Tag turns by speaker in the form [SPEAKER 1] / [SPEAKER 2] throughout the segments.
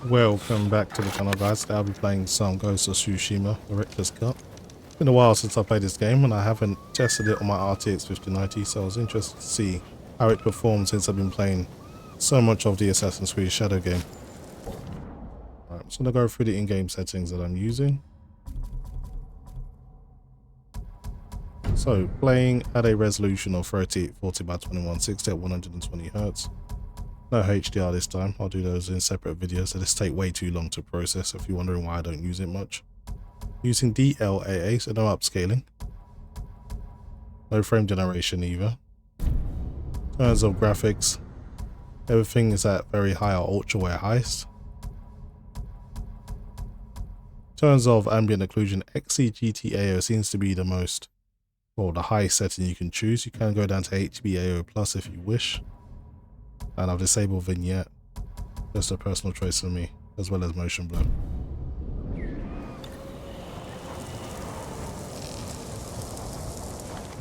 [SPEAKER 1] Welcome back to the channel, guys. Today I'll be playing some Ghost of Tsushima, Director's Cut. It's been a while since I played this game and I haven't tested it on my RTX 5090, so I was interested to see how it performed since I've been playing so much of the Assassin's Creed Shadow game. Alright, I'm just going to go through the in-game settings that I'm using. So, playing at a resolution of 3840 by 2160 at 120Hz. No HDR this time. I'll do those in separate videos, so this take way too long to process if you're wondering why I don't use it much. Using DLAA, so no upscaling. No frame generation either. In terms of graphics, everything is at very high or ultra wide highest. In terms of ambient occlusion, XE seems to be the most, or the highest setting you can choose. You can go down to HBAO plus if you wish. And I've disabled vignette, just a personal choice for me, as well as motion blur.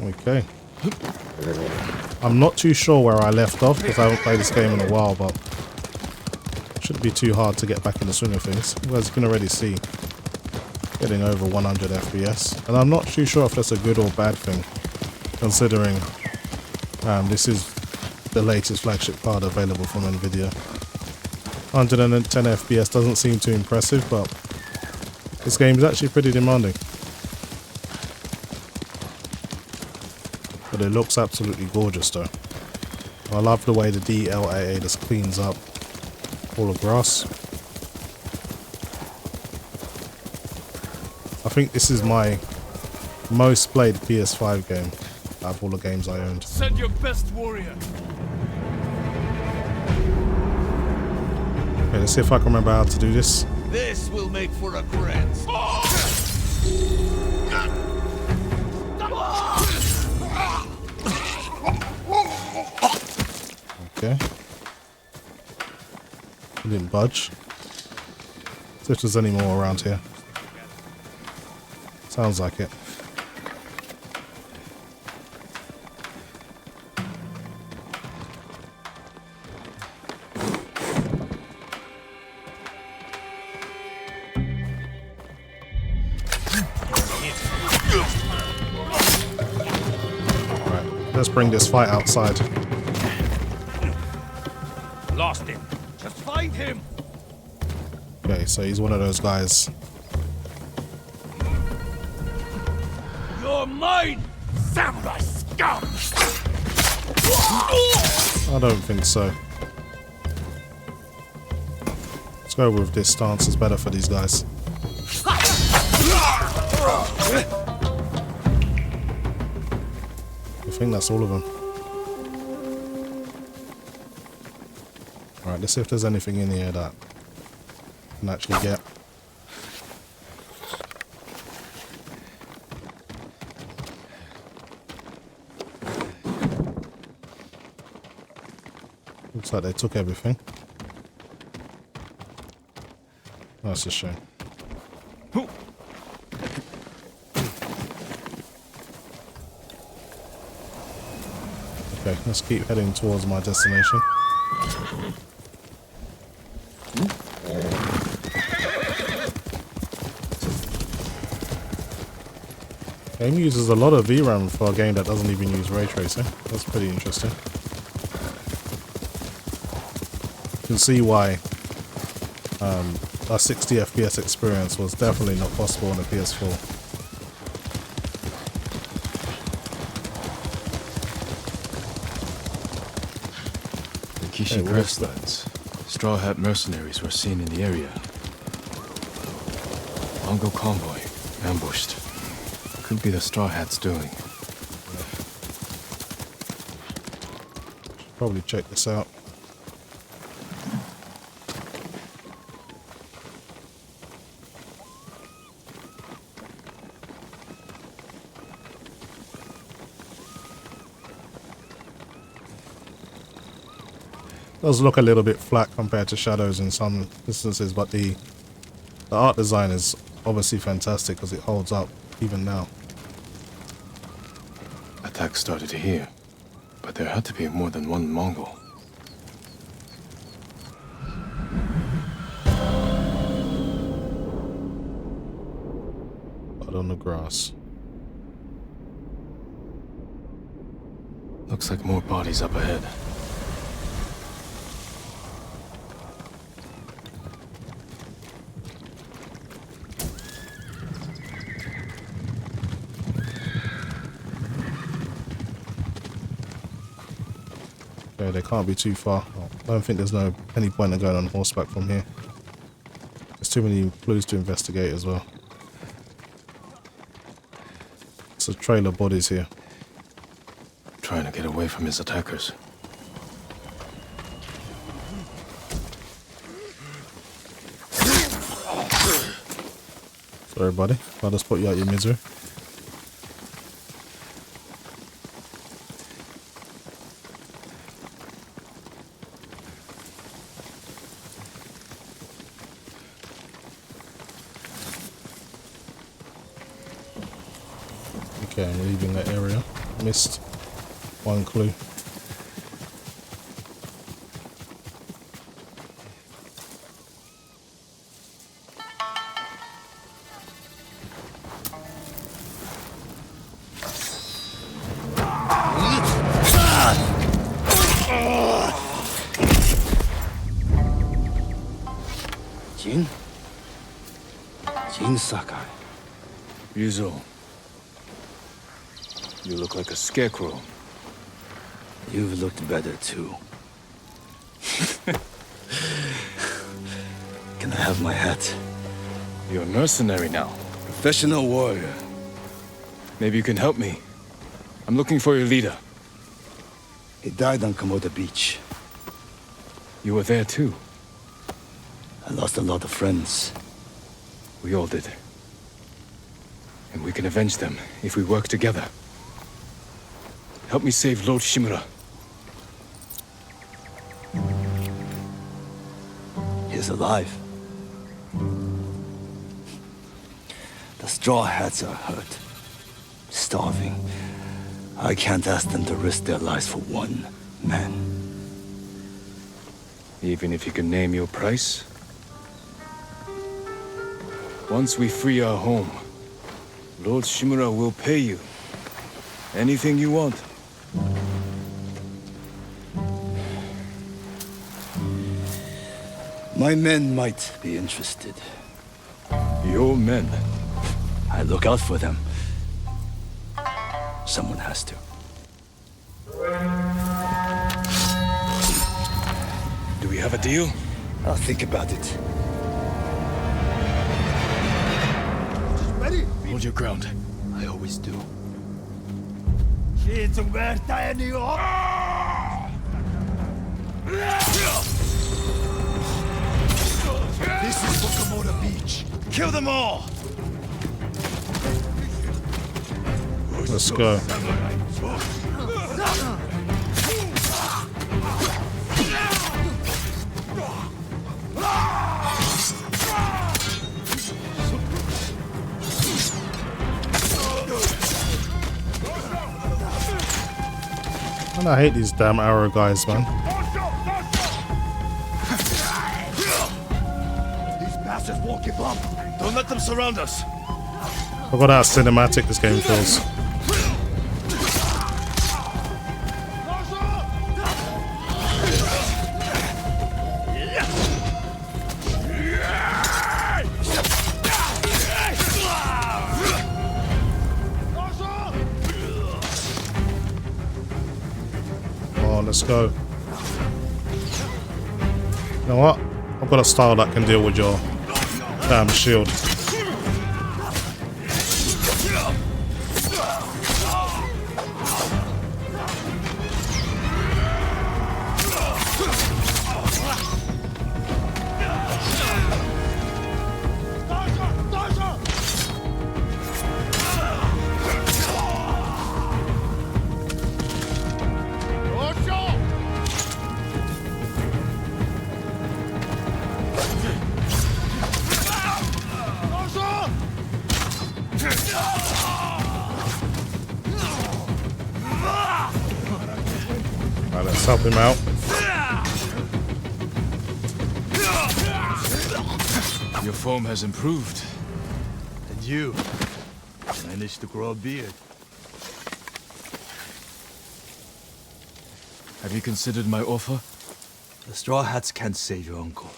[SPEAKER 1] Okay. I'm not too sure where I left off because I haven't played this game in a while, but it shouldn't be too hard to get back in the swing of things. As you can already see, getting over 100 FPS. And I'm not too sure if that's a good or bad thing, considering this is the latest flagship card available from Nvidia. 110 FPS doesn't seem too impressive, but this game is actually pretty demanding. But it looks absolutely gorgeous though. I love the way the DLAA just cleans up all the grass. I think this is my most played PS5 game out of all the games I owned.
[SPEAKER 2] Send your best warrior.
[SPEAKER 1] Okay, let's see if I can remember how to do this.
[SPEAKER 2] This will make for a grand.
[SPEAKER 1] Okay. It didn't budge. See if there's any more around here. Sounds like it. Let's bring this fight outside.
[SPEAKER 2] Lost him. Just find him.
[SPEAKER 1] Okay, so he's one of those guys.
[SPEAKER 2] You're mine, samurai scum.
[SPEAKER 1] I don't think so. Let's go with this stance. It's better for these guys. I think that's all of them. Alright, let's see if there's anything in here that I can actually get. Looks like they took everything. That's a shame. Okay, let's keep heading towards my destination. Game uses a lot of VRAM for a game that doesn't even use ray tracing. That's pretty interesting. You can see why a 60 FPS experience was definitely not possible on the PS4.
[SPEAKER 3] Kishi grasslands. Straw Hat mercenaries were seen in the area. Mongol convoy, ambushed. Could be the Straw Hats doing.
[SPEAKER 1] Should probably check this out. Does look a little bit flat compared to Shadows in some instances, but the art design is obviously fantastic because it holds up even now.
[SPEAKER 3] Attack started here, but there had to be more than one Mongol.
[SPEAKER 1] Blood on the grass.
[SPEAKER 3] Looks like more bodies up ahead.
[SPEAKER 1] Okay, they can't be too far. I don't think there's any point in going on horseback from here. There's too many clues to investigate as well. It's a trail of bodies here.
[SPEAKER 3] Trying to get away from his attackers.
[SPEAKER 1] Sorry, buddy. I'll just put you out your misery. Okay, I'm leaving that area. Missed one clue.
[SPEAKER 4] Jin Sakai.
[SPEAKER 3] Ryuzo. You look like a scarecrow.
[SPEAKER 4] You've looked better too. Can I have my hat?
[SPEAKER 3] You're a mercenary now.
[SPEAKER 4] Professional warrior.
[SPEAKER 3] Maybe you can help me. I'm looking for your leader.
[SPEAKER 4] He died on Komoda Beach.
[SPEAKER 3] You were there too.
[SPEAKER 4] I lost a lot of friends.
[SPEAKER 3] We all did. And we can avenge them if we work together. Help me save Lord Shimura.
[SPEAKER 4] He's alive. The Straw Hats are hurt. Starving. I can't ask them to risk their lives for one man.
[SPEAKER 3] Even if you can name your price? Once we free our home, Lord Shimura will pay you. Anything you want.
[SPEAKER 4] My men might be interested.
[SPEAKER 3] Your men?
[SPEAKER 4] I look out for them. Someone has to.
[SPEAKER 3] Do we have a deal?
[SPEAKER 4] I'll think about it.
[SPEAKER 3] Hold your ground. I always do.
[SPEAKER 2] This is for Komoda Beach. Kill them all!
[SPEAKER 1] Let's go. Man, I hate these damn arrow guys, man.
[SPEAKER 2] These bastards won't give up. Don't let them surround us.
[SPEAKER 1] I forgot how cinematic this game feels. Let's go. You know what? I've got a style that can deal with your damn shield. Alright, let's help him out.
[SPEAKER 3] Your form has improved.
[SPEAKER 2] And you,
[SPEAKER 4] Managed to grow a beard.
[SPEAKER 3] Have you considered my offer?
[SPEAKER 4] The Straw Hats can't save your uncle.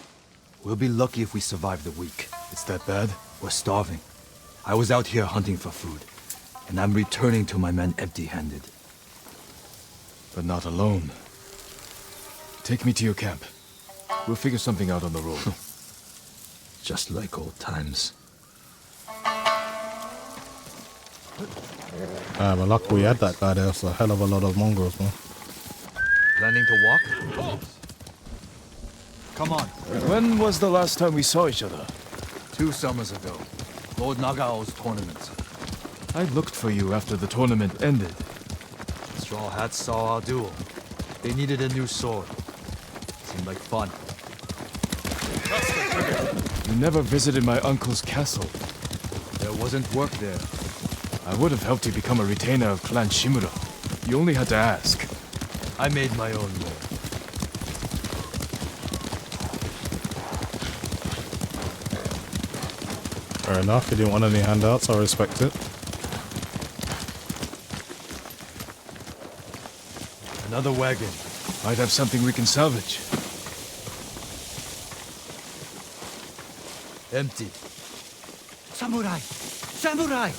[SPEAKER 4] We'll be lucky if we survive the week.
[SPEAKER 3] It's that bad?
[SPEAKER 4] We're starving. I was out here hunting for food, and I'm returning to my men empty-handed.
[SPEAKER 3] But not alone. Take me to your camp. We'll figure something out on the road.
[SPEAKER 4] Just like old times.
[SPEAKER 1] We're lucky we had that guy there. It's a hell of a lot of mongrels, man.
[SPEAKER 4] Planning to walk? Come on.
[SPEAKER 3] When was the last time we saw each other?
[SPEAKER 4] 2 summers ago. Lord Nagao's tournament.
[SPEAKER 3] I looked for you after the tournament ended.
[SPEAKER 4] Straw Hats saw our duel. They needed a new sword. Seemed like fun.
[SPEAKER 3] You never visited my uncle's castle.
[SPEAKER 4] There wasn't work there.
[SPEAKER 3] I would have helped you become a retainer of Clan Shimura. You only had to ask.
[SPEAKER 4] I made my own way.
[SPEAKER 1] Fair enough. You didn't want any handouts. I respect it.
[SPEAKER 4] Another wagon.
[SPEAKER 3] Might have something we can salvage.
[SPEAKER 4] Empty. Samurai! Samurai!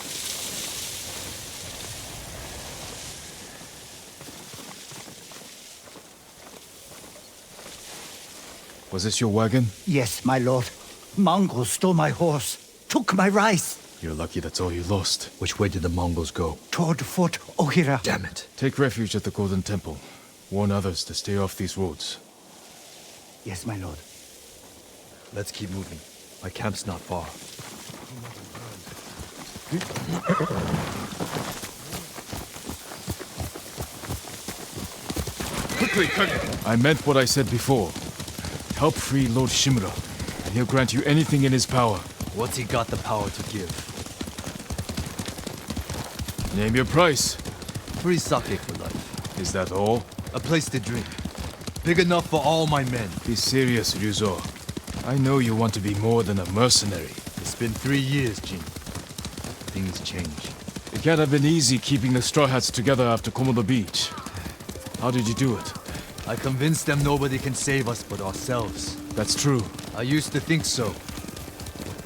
[SPEAKER 3] Was this your wagon?
[SPEAKER 5] Yes, my lord. Mongols stole my horse, took my rice.
[SPEAKER 3] You're lucky that's all you lost.
[SPEAKER 4] Which way did the Mongols go?
[SPEAKER 5] Toward Fort Ohira.
[SPEAKER 4] Damn it.
[SPEAKER 3] Take refuge at the Golden Temple. Warn others to stay off these roads.
[SPEAKER 5] Yes, my lord.
[SPEAKER 4] Let's keep moving. My camp's not far.
[SPEAKER 3] Quickly, I meant what I said before. Help free Lord Shimura, and he'll grant you anything in his power.
[SPEAKER 4] What's he got the power to give?
[SPEAKER 3] Name your price.
[SPEAKER 4] Free sake for life.
[SPEAKER 3] Is that all?
[SPEAKER 4] A place to drink. Big enough for all my men.
[SPEAKER 3] Be serious, Ryuzo. I know you want to be more than a mercenary.
[SPEAKER 4] It's been 3 years, Jin. Things change.
[SPEAKER 3] It can't have been easy keeping the Straw Hats together after Komodo Beach. How did you do it?
[SPEAKER 4] I convinced them nobody can save us but ourselves.
[SPEAKER 3] That's true.
[SPEAKER 4] I used to think so.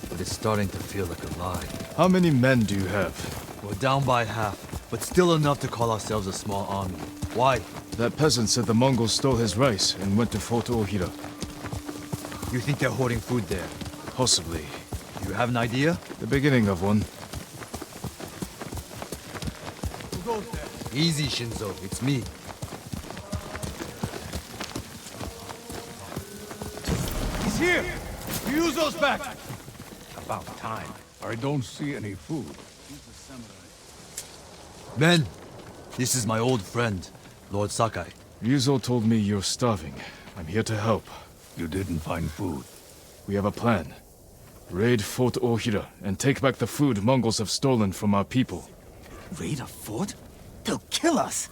[SPEAKER 4] But it's starting to feel like a lie.
[SPEAKER 3] How many men do you have?
[SPEAKER 4] We're down by half, but still enough to call ourselves a small army. Why?
[SPEAKER 3] That peasant said the Mongols stole his rice and went to Fort Ohira.
[SPEAKER 4] You think they're hoarding food there?
[SPEAKER 3] Possibly.
[SPEAKER 4] Do you have an idea?
[SPEAKER 3] The beginning of one.
[SPEAKER 4] Who goes there? Easy, Shinzo. It's me.
[SPEAKER 2] He's here! Ryuzo's back!
[SPEAKER 6] About time. I don't see any food.
[SPEAKER 4] Men, this is my old friend, Lord Sakai.
[SPEAKER 3] Ryuzo told me you're starving. I'm here to help.
[SPEAKER 6] You didn't find food.
[SPEAKER 3] We have a plan. Raid Fort Ohira and take back the food Mongols have stolen from our people.
[SPEAKER 5] Raid a fort? They'll kill us.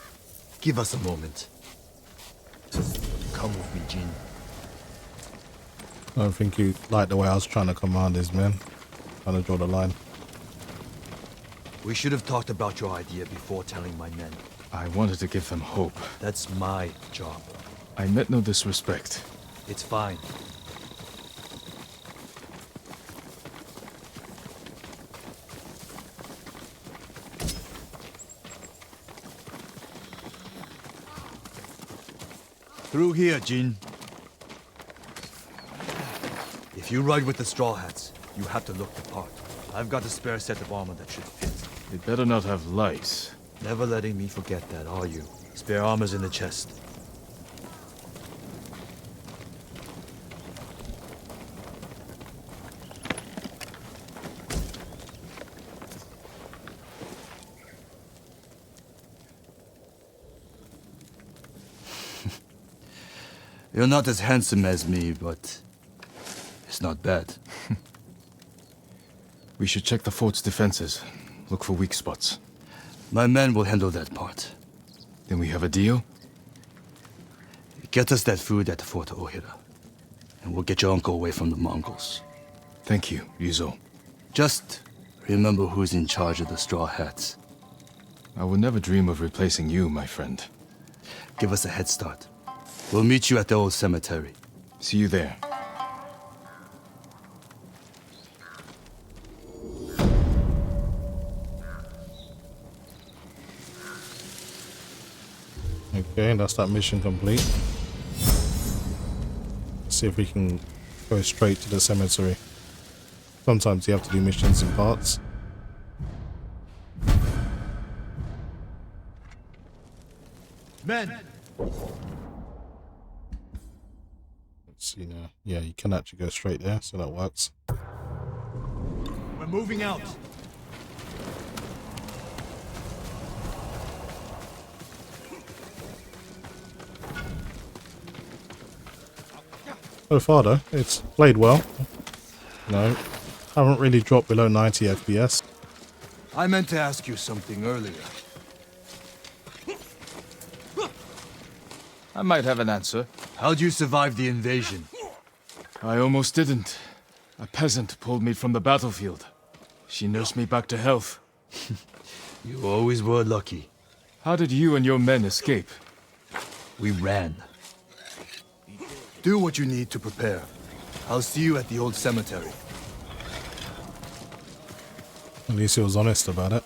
[SPEAKER 4] Give us a moment. Come with me, Jin.
[SPEAKER 1] I don't think you like the way I was trying to command his men. Trying to draw the line.
[SPEAKER 4] We should have talked about your idea before telling my men.
[SPEAKER 3] I wanted to give them hope.
[SPEAKER 4] That's my job.
[SPEAKER 3] I meant no disrespect.
[SPEAKER 4] It's fine. Through here, Jin. If you ride with the Straw Hats, you have to look the part. I've got a spare set of armor that should fit.
[SPEAKER 3] It better not have lice.
[SPEAKER 4] Never letting me forget that, are you? Spare armor's in the chest. You're not as handsome as me, but it's not bad.
[SPEAKER 3] We should check the fort's defenses. Look for weak spots.
[SPEAKER 4] My men will handle that part.
[SPEAKER 3] Then we have a deal?
[SPEAKER 4] Get us that food at Fort Ohira, and we'll get your uncle away from the Mongols.
[SPEAKER 3] Thank you, Ryuzo.
[SPEAKER 4] Just Remember who's in charge of the Straw Hats.
[SPEAKER 3] I would never dream of replacing you, my friend.
[SPEAKER 4] Give us a head start. We'll meet you at the old cemetery.
[SPEAKER 3] See you there.
[SPEAKER 1] Okay, that's that mission complete. Let's see if we can go straight to the cemetery. Sometimes you have to do missions in parts.
[SPEAKER 2] Men,
[SPEAKER 1] Let's see now. Yeah, you can actually go straight there, so that works.
[SPEAKER 2] we're moving out.
[SPEAKER 1] So far though, it's played well. No, haven't really dropped below 90 FPS.
[SPEAKER 4] I meant to ask you something earlier.
[SPEAKER 3] I might have an answer.
[SPEAKER 4] How'd you survive the invasion?
[SPEAKER 3] I almost didn't. A peasant pulled me from the battlefield. She nursed me back to health.
[SPEAKER 4] You always were lucky.
[SPEAKER 3] How did you and your men escape?
[SPEAKER 4] We ran. Do what you need to prepare. I'll see you at the old cemetery.
[SPEAKER 1] At least he was honest about it.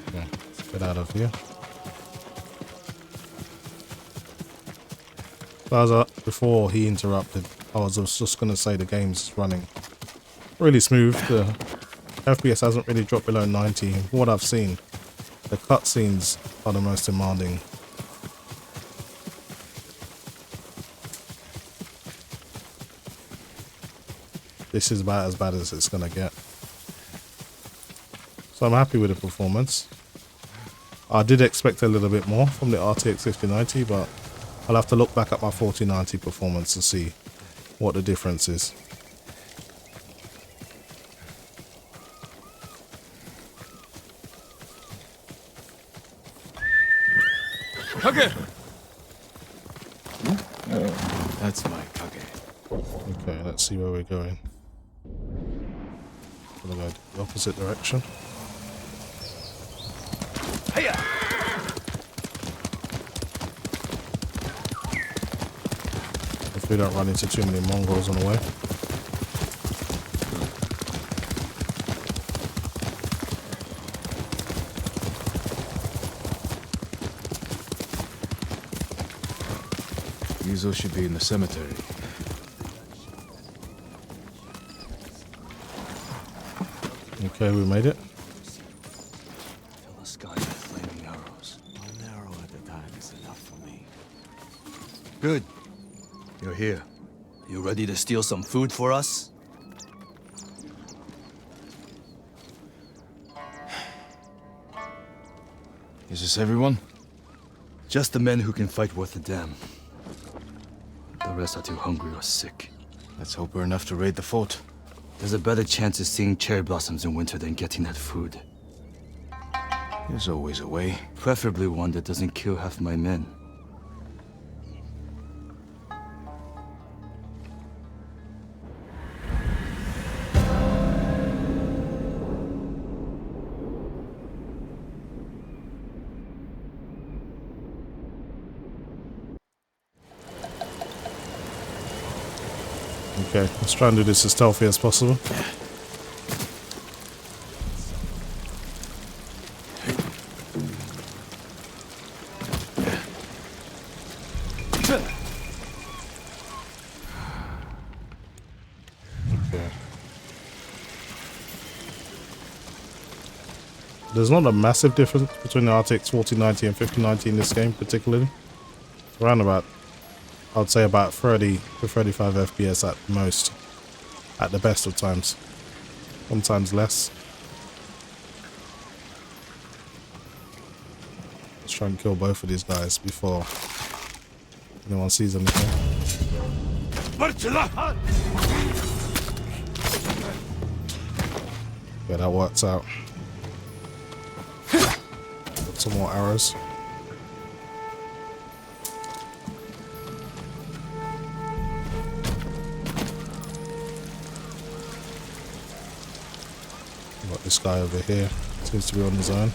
[SPEAKER 1] Okay, let's get out of here. So as before he interrupted, I was just going to say the game's running really smooth. The FPS hasn't really dropped below 90. From what I've seen, the cutscenes are the most demanding. This is about as bad as it's going to get. So I'm happy with the performance. I did expect a little bit more from the RTX 5090, but I'll have to look back at my 4090 performance to see what the difference is.
[SPEAKER 3] Kage! That's my Kage.
[SPEAKER 1] Okay, let's see where we're going. Gonna go the opposite direction. Hopefully don't run into too many Mongols on the way.
[SPEAKER 3] Ryuzo should be in the cemetery.
[SPEAKER 1] Okay, we made it.
[SPEAKER 4] Fill the sky with flaming arrows.
[SPEAKER 5] One arrow at a time is enough for me.
[SPEAKER 4] Good. You're here. You ready to steal some food for us?
[SPEAKER 3] Is this everyone?
[SPEAKER 4] Just the men who can fight worth a damn. The rest are too hungry or sick.
[SPEAKER 3] Let's hope we're enough to raid the fort.
[SPEAKER 4] There's a better chance of seeing cherry blossoms in winter than getting that food.
[SPEAKER 3] There's always a way.
[SPEAKER 4] Preferably one that doesn't kill half my men.
[SPEAKER 1] Okay, let's try and do this as stealthy as possible. Okay. There's not a massive difference between the RTX 4090 and 5090 in this game particularly. Around about, I would say about 30 to 35 FPS at most, at the best of times, sometimes less. Let's try and kill both of these guys before anyone sees anything. Yeah, that works out. Got some more arrows. Got this guy over here. Seems to be on his own.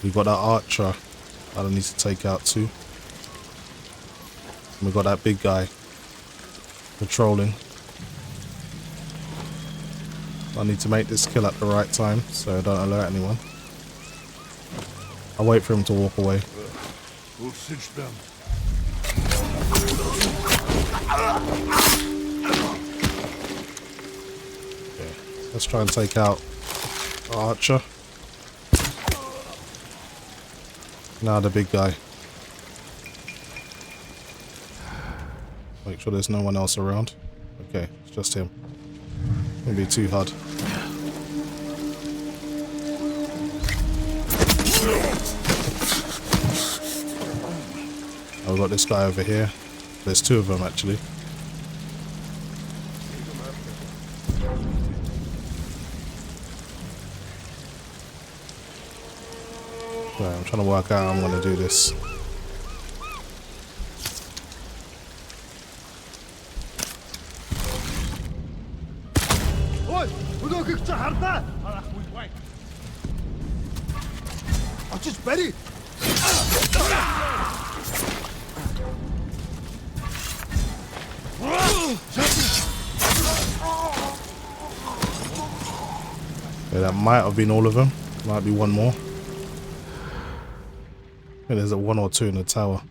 [SPEAKER 1] We got that archer that I need to take out too. And we got that big guy patrolling. I need to make this kill at the right time so I don't alert anyone. I'll wait for him to walk away.
[SPEAKER 2] We'll cinch them.
[SPEAKER 1] Okay, let's try and take out the archer. Now the big guy. Make sure there's no one else around. Okay, it's just him. Gonna be too hard. I've got this guy over here. There's two of them actually. Right, I'm trying to work out how I'm gonna do this.
[SPEAKER 2] I'm just ready.
[SPEAKER 1] Yeah, that might have been all of them. Might be one more. I think there's a one or two in the tower.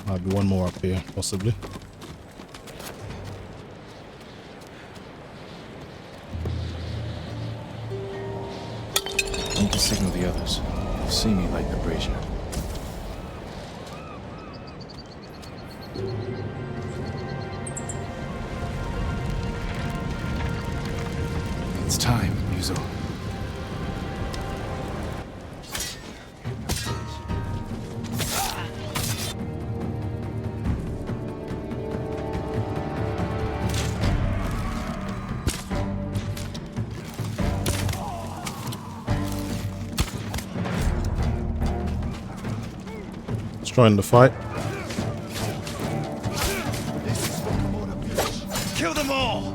[SPEAKER 1] Might be one more up here, possibly.
[SPEAKER 3] Need to signal the others. They'll see me light the brazier. It's time, Ryuzo.
[SPEAKER 1] Join the fight.
[SPEAKER 2] Kill them all.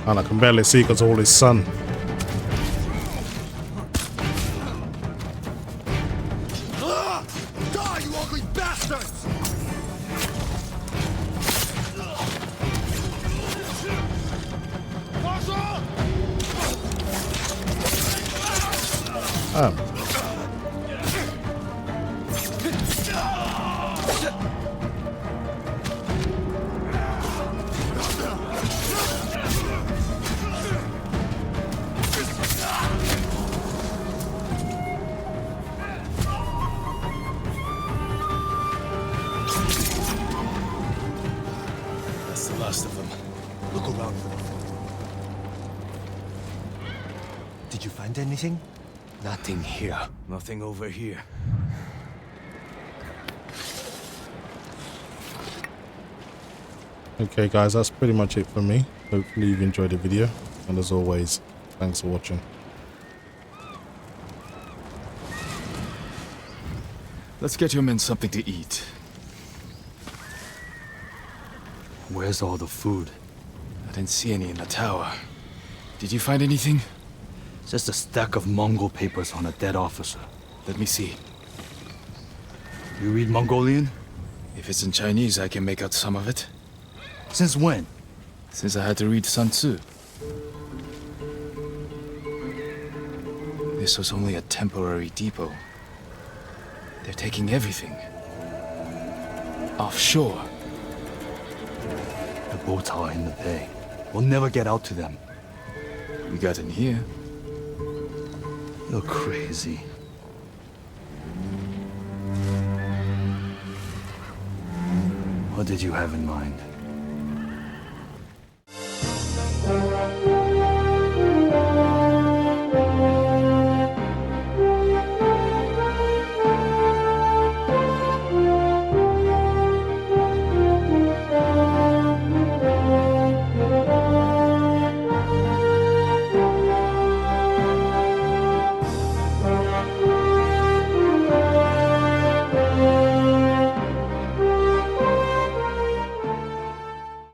[SPEAKER 1] And I can barely see because of all his sun.
[SPEAKER 2] Die, you ugly bastards!
[SPEAKER 3] That's the last of them.
[SPEAKER 2] Look around for them.
[SPEAKER 5] Did you find anything?
[SPEAKER 4] Nothing here.
[SPEAKER 3] Nothing over here.
[SPEAKER 1] Okay guys, that's pretty much it for me. Hopefully you've enjoyed the video, and as always, thanks for watching.
[SPEAKER 3] Let's get your men something to eat.
[SPEAKER 4] Where's all the food?
[SPEAKER 3] I didn't see any in the tower. Did you find anything?
[SPEAKER 4] Just a stack of Mongol papers on a dead officer.
[SPEAKER 3] Let me see.
[SPEAKER 4] You read Mongolian?
[SPEAKER 3] If it's in Chinese, I can make out some of it.
[SPEAKER 4] Since when?
[SPEAKER 3] Since I had to read Sun Tzu. This was only a temporary depot. They're taking everything. Offshore.
[SPEAKER 4] The boats are in the bay. We'll never get out to them.
[SPEAKER 3] We got in here.
[SPEAKER 4] You're crazy. What did you have in mind?